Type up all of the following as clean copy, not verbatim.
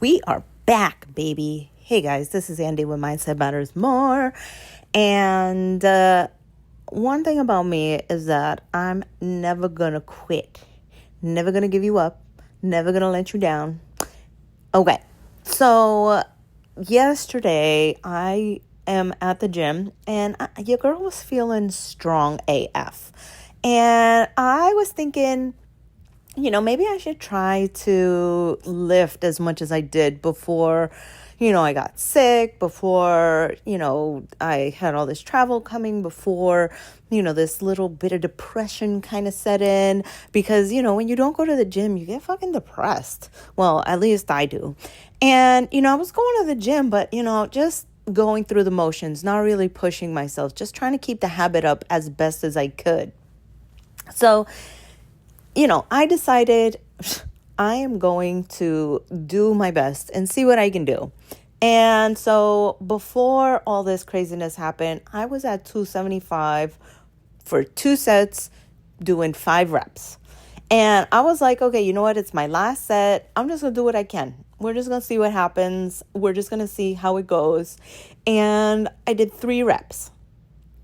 We are back, baby. Hey guys, this is Andy with Mindset Matters More. And one thing about me is that I'm never going to quit. Never going to give you up. Never going to let you down. Okay, so yesterday I am at the gym and your girl was feeling strong AF. And I was thinking, maybe I should try to lift as much as I did before, I got sick, before, I had all this travel coming, before, this little bit of depression kind of set in. Because, when you don't go to the gym, you get fucking depressed. Well, at least I do. And, I was going to the gym, but, just going through the motions, not really pushing myself, just trying to keep the habit up as best as I could. So, I decided I am going to do my best and see what I can do. And so before all this craziness happened, I was at 275 for 2 sets, doing 5 reps. And I was like, okay, you know what? It's my last set. I'm just going to do what I can. We're just going to see what happens. We're just going to see how it goes. And I did 3 reps.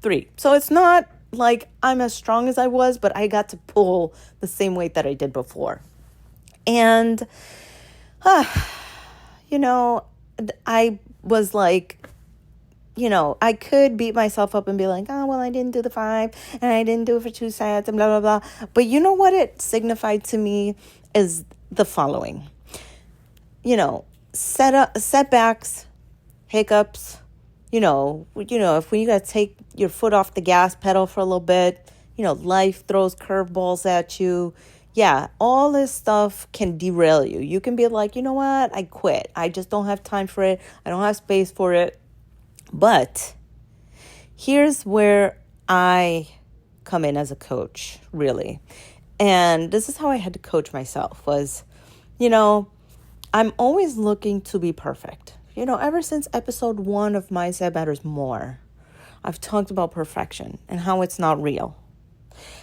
3. So it's not like I'm as strong as I was, but I got to pull the same weight that I did before. And, I was like, I could beat myself up and be like, oh, well, I didn't do the 5 and I didn't do it for 2 sets and blah, blah, blah. But you know what it signified to me is the following. Setbacks, hiccups, if when you got to take your foot off the gas pedal for a little bit, life throws curveballs at you. Yeah, all this stuff can derail you. You can be like, you know what? I quit. I just don't have time for it. I don't have space for it. But here's where I come in as a coach, really. And this is how I had to coach myself was, I'm always looking to be perfect. Ever since episode 1 of Mindset Matters More, I've talked about perfection and how it's not real.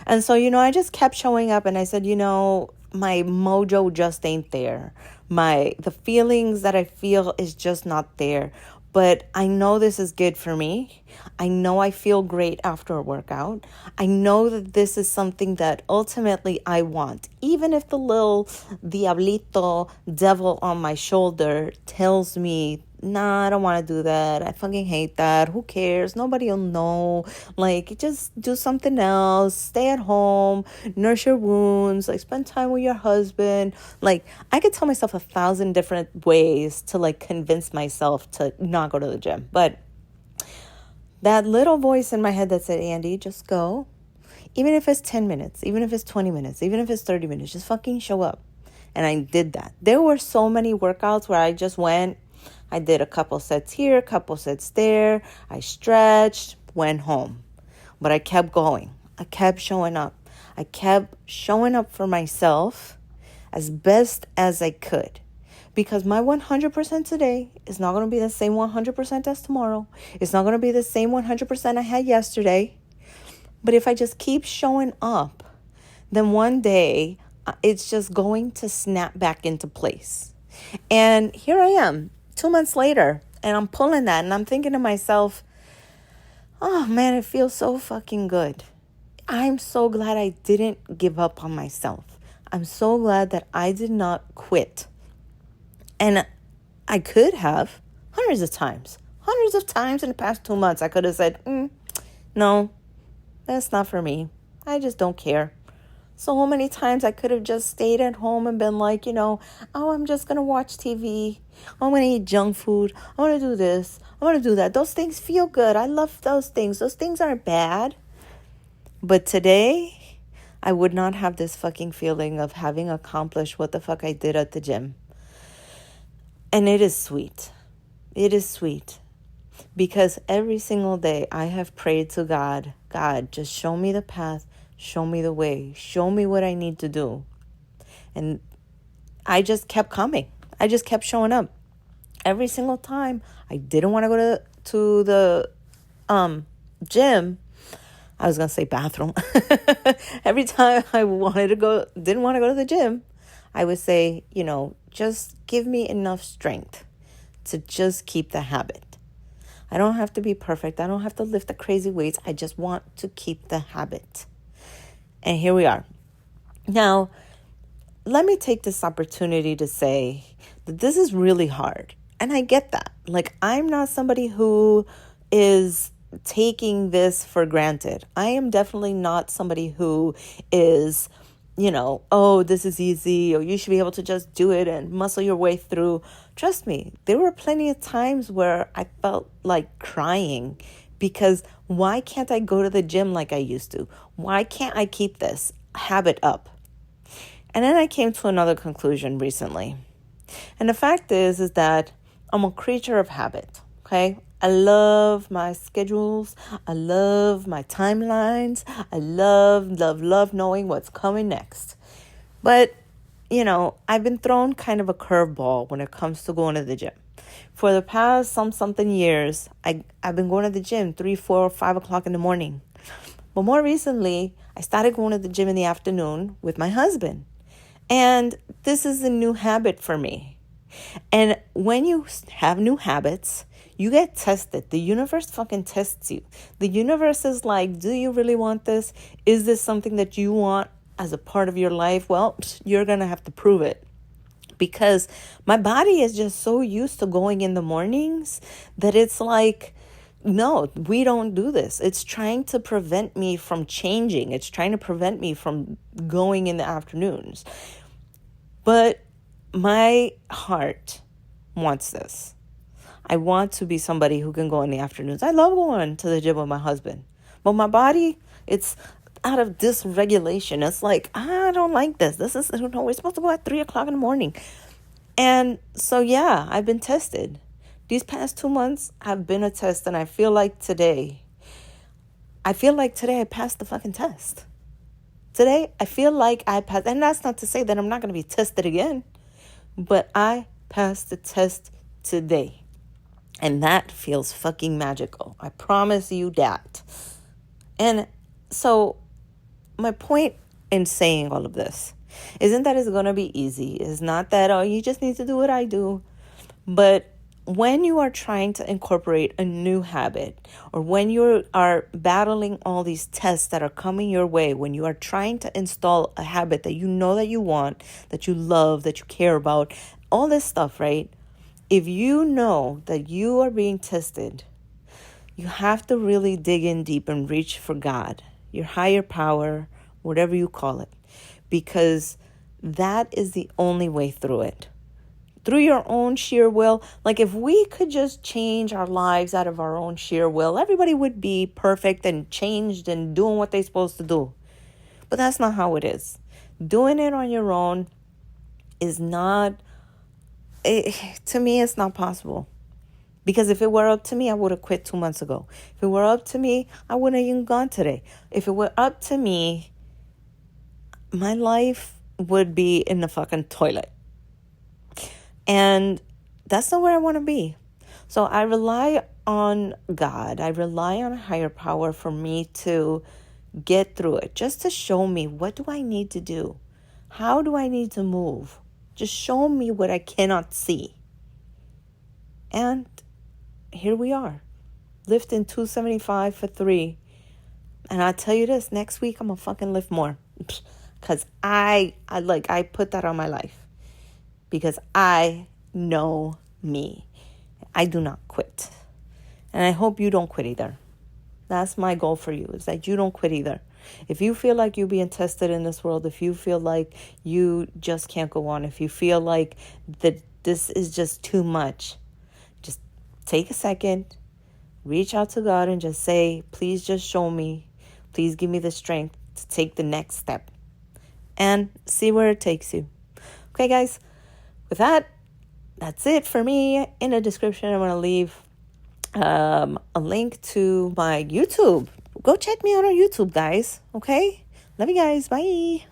And so, I just kept showing up and I said, my mojo just ain't there. The feelings that I feel is just not there. But I know this is good for me. I know I feel great after a workout. I know that this is something that ultimately I want. Even if the little diablito devil on my shoulder tells me, nah, I don't want to do that. I fucking hate that. Who cares? Nobody will know. Like, just do something else. Stay at home. Nurse your wounds. Like, spend time with your husband. Like, I could tell myself 1,000 different ways to, like, convince myself to not go to the gym. But that little voice in my head that said, Andy, just go. Even if it's 10 minutes. Even if it's 20 minutes. Even if it's 30 minutes. Just fucking show up. And I did that. There were so many workouts where I just went. I did a couple sets here, a couple sets there. I stretched, went home. But I kept going. I kept showing up. I kept showing up for myself as best as I could. Because my 100% today is not going to be the same 100% as tomorrow. It's not going to be the same 100% I had yesterday. But if I just keep showing up, then one day it's just going to snap back into place. And here I am. 2 months later, and I'm pulling that, and I'm thinking to myself, oh man, it feels so fucking good. I'm so glad I didn't give up on myself. I'm so glad that I did not quit. And I could have hundreds of times in the past 2 months, I could have said, no, that's not for me. I just don't care. So many times I could have just stayed at home and been like, I'm just going to watch TV. I'm going to eat junk food. I want to do this. I want to do that. Those things feel good. I love those things. Those things aren't bad. But today, I would not have this fucking feeling of having accomplished what the fuck I did at the gym. And it is sweet. It is sweet. Because every single day I have prayed to God, just show me the path. Show me the way. Show me what I need to do. And I just kept coming. I just kept showing up. Every single time I didn't want to go to the gym. I was going to say bathroom. Every time I didn't want to go to the gym, I would say, just give me enough strength to just keep the habit. I don't have to be perfect. I don't have to lift the crazy weights. I just want to keep the habit. And here we are. Now, let me take this opportunity to say that this is really hard. And I get that. Like, I'm not somebody who is taking this for granted. I am definitely not somebody who is, oh, this is easy, or you should be able to just do it and muscle your way through. Trust me, there were plenty of times where I felt like crying because why can't I go to the gym like I used to? Why can't I keep this habit up? And then I came to another conclusion recently. And the fact is that I'm a creature of habit, okay? I love my schedules. I love my timelines. I love knowing what's coming next. But, I've been thrown kind of a curveball when it comes to going to the gym. For the past something years, I've been going to the gym 3, 4, 5 o'clock in the morning. But more recently, I started going to the gym in the afternoon with my husband. And this is a new habit for me. And when you have new habits, you get tested. The universe fucking tests you. The universe is like, do you really want this? Is this something that you want as a part of your life? Well, you're going to have to prove it. Because my body is just so used to going in the mornings that it's like, no, we don't do this. It's trying to prevent me from changing. It's trying to prevent me from going in the afternoons. But my heart wants this. I want to be somebody who can go in the afternoons. I love going to the gym with my husband. But my body, it's out of dysregulation. It's like, I don't like this. We're supposed to go at 3 o'clock in the morning. And so, yeah, I've been tested. These past 2 months have been a test. And I feel like today I passed the fucking test. Today, I feel like I passed. And that's not to say that I'm not going to be tested again. But I passed the test today. And that feels fucking magical. I promise you that. And so my point in saying all of this isn't that it's going to be easy. It's not that, oh, you just need to do what I do. But when you are trying to incorporate a new habit, or when you are battling all these tests that are coming your way, when you are trying to install a habit that you know that you want, that you love, that you care about, all this stuff, right? If you know that you are being tested, you have to really dig in deep and reach for God, your higher power, whatever you call it, because that is the only way through it. Through your own sheer will. Like, if we could just change our lives out of our own sheer will, everybody would be perfect and changed and doing what they're supposed to do. But that's not how it is. Doing it on your own is not, to me, it's not possible. Because if it were up to me, I would have quit 2 months ago. If it were up to me, I wouldn't have even gone today. If it were up to me, my life would be in the fucking toilet. And that's not where I want to be. So I rely on God. I rely on a higher power for me to get through it. Just to show me, what do I need to do? How do I need to move? Just show me what I cannot see. And here we are, lifting 275 for 3. And I'll tell you this, next week I'm going to fucking lift more. Because I put that on my life. Because I know me. I do not quit. And I hope you don't quit either. That's my goal for you, is that you don't quit either. If you feel like you're being tested in this world, if you feel like you just can't go on, if you feel like that this is just too much, just take a second, reach out to God and just say, please just show me. Please give me the strength to take the next step and see where it takes you. Okay, guys, with that, that's it for me. In the description, I'm going to leave a link to my YouTube. Go check me out on YouTube, guys. Okay? Love you guys. Bye.